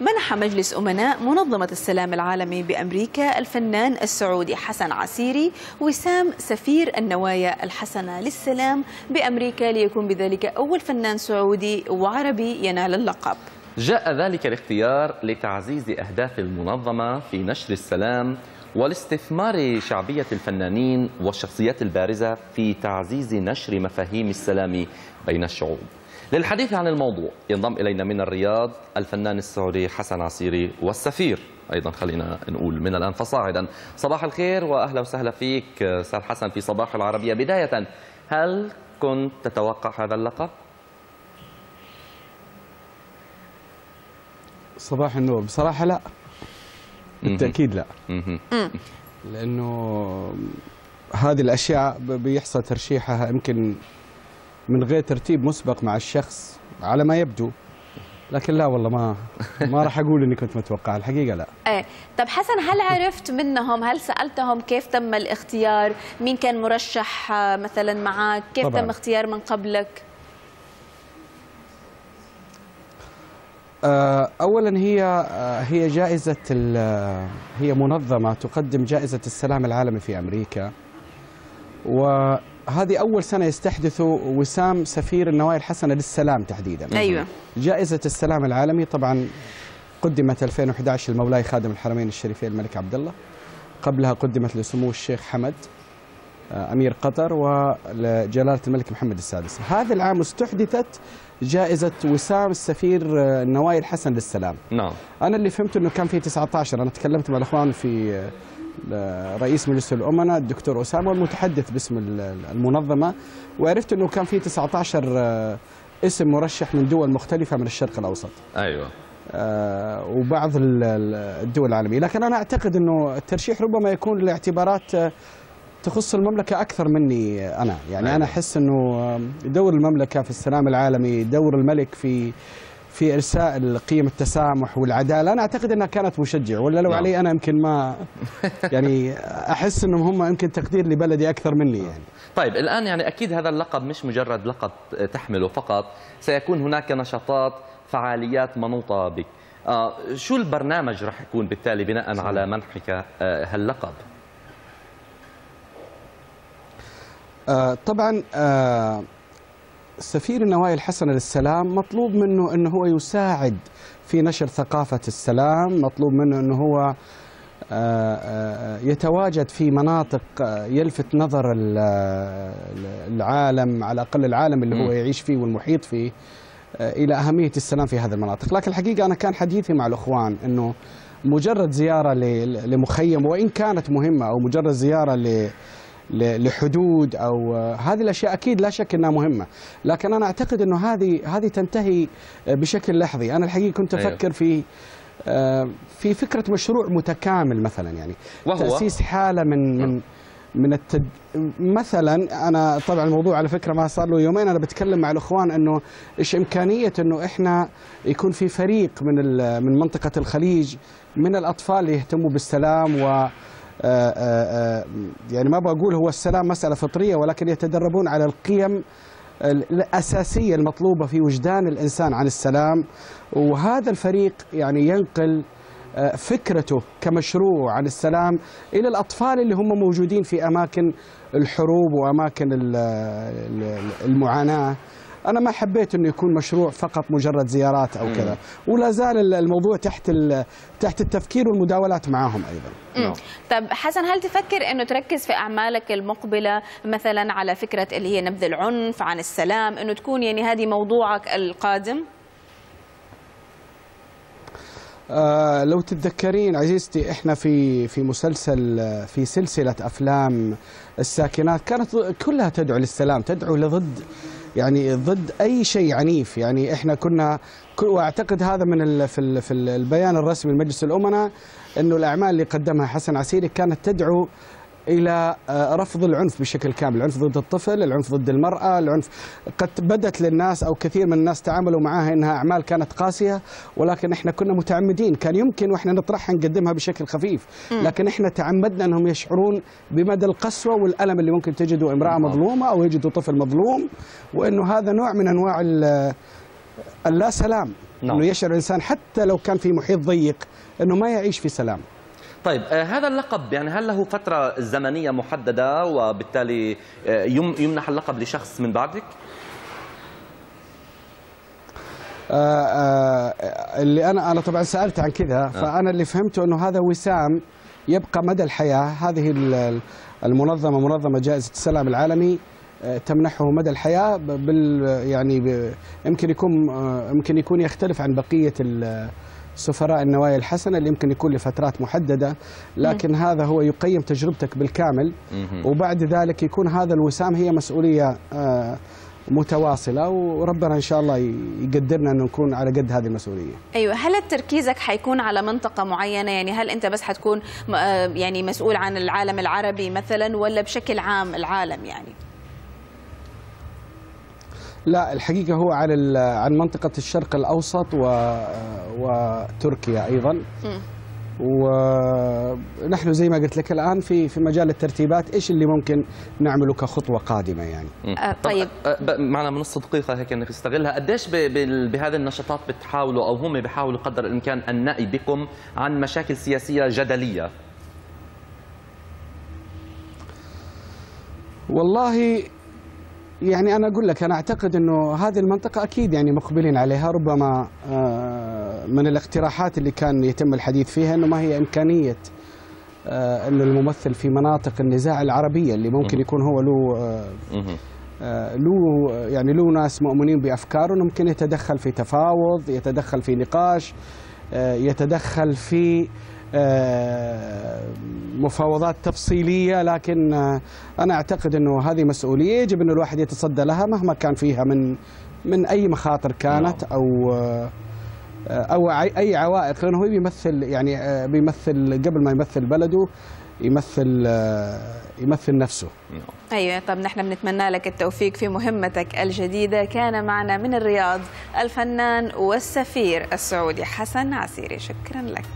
منح مجلس أمناء منظمة السلام العالمي بأمريكا الفنان السعودي حسن عسيري وسام سفير النوايا الحسنة للسلام بأمريكا، ليكون بذلك أول فنان سعودي وعربي ينال اللقب. جاء ذلك الاختيار لتعزيز أهداف المنظمة في نشر السلام والاستثمار شعبية الفنانين والشخصيات البارزة في تعزيز نشر مفاهيم السلام بين الشعوب. للحديث عن الموضوع ينضم إلينا من الرياض الفنان السعودي حسن عسيري والسفير أيضا، خلينا نقول من الآن فصاعدا. صباح الخير وأهلا وسهلا فيك أستاذ حسن في صباح العربية. بداية، هل كنت تتوقع هذا اللقب؟ صباح النور. بصراحة لا، بالتأكيد لا، لأنه هذه الأشياء بيحصل ترشيحها يمكن من غير ترتيب مسبق مع الشخص على ما يبدو، لكن لا والله ما راح أقول إني كنت متوقع، الحقيقة لا. طب حسن، هل عرفت منهم، هل سألتهم كيف تم الاختيار؟ مين كان مرشح مثلا معك؟ كيف طبعاً تم اختيار من قبلك؟ أولا هي جائزة، هي منظمة تقدم جائزة السلام العالمي في أمريكا، وهذه أول سنة يستحدثوا وسام سفير النوايا الحسنة للسلام تحديدا. أيوة. جائزة السلام العالمي طبعا قدمت 2011 لمولاي خادم الحرمين الشريفين الملك عبد الله، قبلها قدمت لسمو الشيخ حمد أمير قطر ولجلالة الملك محمد السادس. هذا العام استحدثت جائزة وسام السفير النوايا الحسن للسلام. نعم. أنا اللي فهمت أنه كان في 19. أنا تكلمت مع الأخوان في رئيس مجلس الأمناء الدكتور أسامة والمتحدث باسم المنظمة، وعرفت أنه كان في 19 اسم مرشح من دول مختلفة من الشرق الأوسط. أيوة. وبعض الدول العالمية، لكن أنا أعتقد أنه الترشيح ربما يكون لاعتبارات تخص المملكة أكثر مني أنا، يعني أيوة. أنا أحس أنه دور المملكة في السلام العالمي، دور الملك في إرساء قيم التسامح والعدالة، أنا أعتقد أنها كانت مشجع، ولا لو علي أنا يمكن ما يعني أحس أنهم هم يمكن تقدير لبلدي أكثر مني يعني. طيب الآن يعني أكيد هذا اللقب مش مجرد لقب تحمله فقط، سيكون هناك نشاطات، فعاليات منوطة بك. شو البرنامج راح يكون بالتالي بناء على منحك هاللقب؟ طبعا سفير النوايا الحسنة للسلام مطلوب منه أنه هو يساعد في نشر ثقافة السلام، مطلوب منه أنه هو يتواجد في مناطق يلفت نظر العالم، على الأقل العالم اللي هو يعيش فيه والمحيط فيه، إلى أهمية السلام في هذه المناطق. لكن الحقيقة أنا كان حديثي مع الأخوان أنه مجرد زيارة لمخيم، وإن كانت مهمة، أو مجرد زيارة لحدود أو هذه الأشياء أكيد لا شك أنها مهمة، لكن أنا أعتقد أنه هذه تنتهي بشكل لحظي. أنا الحقيقة كنت أفكر في فكرة مشروع متكامل مثلا، يعني وهو تأسيس حالة من مثلا. أنا طبعا الموضوع على فكرة ما صار له يومين أنا بتكلم مع الأخوان أنه إيش إمكانية أنه إحنا يكون في فريق من منطقة الخليج من الأطفال اللي يهتموا بالسلام، و يعني ما بقول هو السلام مسألة فطرية، ولكن يتدربون على القيم الأساسية المطلوبة في وجدان الإنسان عن السلام. وهذا الفريق يعني ينقل فكرته كمشروع عن السلام إلى الأطفال اللي هم موجودين في أماكن الحروب وأماكن المعاناة. أنا ما حبيت أنه يكون مشروع فقط مجرد زيارات أو كذا، ولا زال الموضوع تحت التفكير والمداولات معهم أيضا. طب حسن، هل تفكر أنه تركز في أعمالك المقبلة مثلا على فكرة اللي هي نبذ العنف عن السلام، أنه تكون يعني هذه موضوعك القادم؟ لو تتذكرين عزيزتي، احنا في سلسلة أفلام الساكنات كانت كلها تدعو للسلام، تدعو ضد أي شيء عنيف. يعني احنا كنا، واعتقد هذا في البيان الرسمي لمجلس الأمناء، انه الأعمال اللي قدمها حسن عسيري كانت تدعو إلى رفض العنف بشكل كامل، العنف ضد الطفل، العنف ضد المرأة، العنف قد بدت للناس أو كثير من الناس تعاملوا معها إنها أعمال كانت قاسية، ولكن إحنا كنا متعمدين، كان يمكن وإحنا نطرحها نقدمها بشكل خفيف، لكن إحنا تعمدنا أنهم يشعرون بمدى القسوة والألم اللي ممكن تجدوا امرأة مظلومة أو يجدوا طفل مظلوم، وإنه هذا نوع من أنواع اللا سلام. نعم. انه يشعر الانسان حتى لو كان في محيط ضيق انه ما يعيش في سلام. طيب هذا اللقب يعني هل له فترة زمنية محددة وبالتالي يمنح اللقب لشخص من بعدك؟ اللي انا طبعا سالت عن كذا، فانا اللي فهمته انه هذا وسام يبقى مدى الحياه. هذه المنظمه منظمه جائزه السلام العالمي تمنحه مدى الحياه يمكن يكون يختلف عن بقيه سفراء النوايا الحسنه اللي يمكن يكون لفترات محدده، لكن هذا هو يقيم تجربتك بالكامل، وبعد ذلك يكون هذا الوسام هي مسؤوليه متواصلة، وربنا إن شاء الله يقدرنا أن نكون على قد هذه المسؤولية. أيوة، هل تركيزك حيكون على منطقة معينة؟ يعني هل أنت بس حتكون يعني مسؤول عن العالم العربي مثلا، ولا بشكل عام العالم يعني؟ لا، الحقيقة هو عن منطقة الشرق الأوسط وتركيا أيضا. ونحن زي ما قلت لك الآن في مجال الترتيبات إيش اللي ممكن نعمله كخطوة قادمة يعني. طيب معنا من نص دقيقة هيك نستغلها. قديش بهذه النشاطات بتحاولوا أو هم بيحاولوا قدر الإمكان النأي بكم عن مشاكل سياسية جدلية؟ والله يعني أنا أقول لك، أنا أعتقد أنه هذه المنطقة أكيد يعني مقبلين عليها. ربما من الاقتراحات اللي كان يتم الحديث فيها أنه ما هي إمكانية أنه الممثل في مناطق النزاع العربية اللي ممكن يكون هو له ناس مؤمنين بأفكاره، أنه ممكن يتدخل في تفاوض، يتدخل في نقاش، يتدخل في مفاوضات تفصيلية. لكن أنا أعتقد أنه هذه مسؤولية يجب أن الواحد يتصدى لها مهما كان فيها من أي مخاطر كانت أو أي عوائق، لأنه هو بيمثل قبل ما يمثل بلده يمثل نفسه. أيوة، طب نحن بنتمنى لك التوفيق في مهمتك الجديدة. كان معنا من الرياض الفنان والسفير السعودي حسن عسيري، شكرا لك.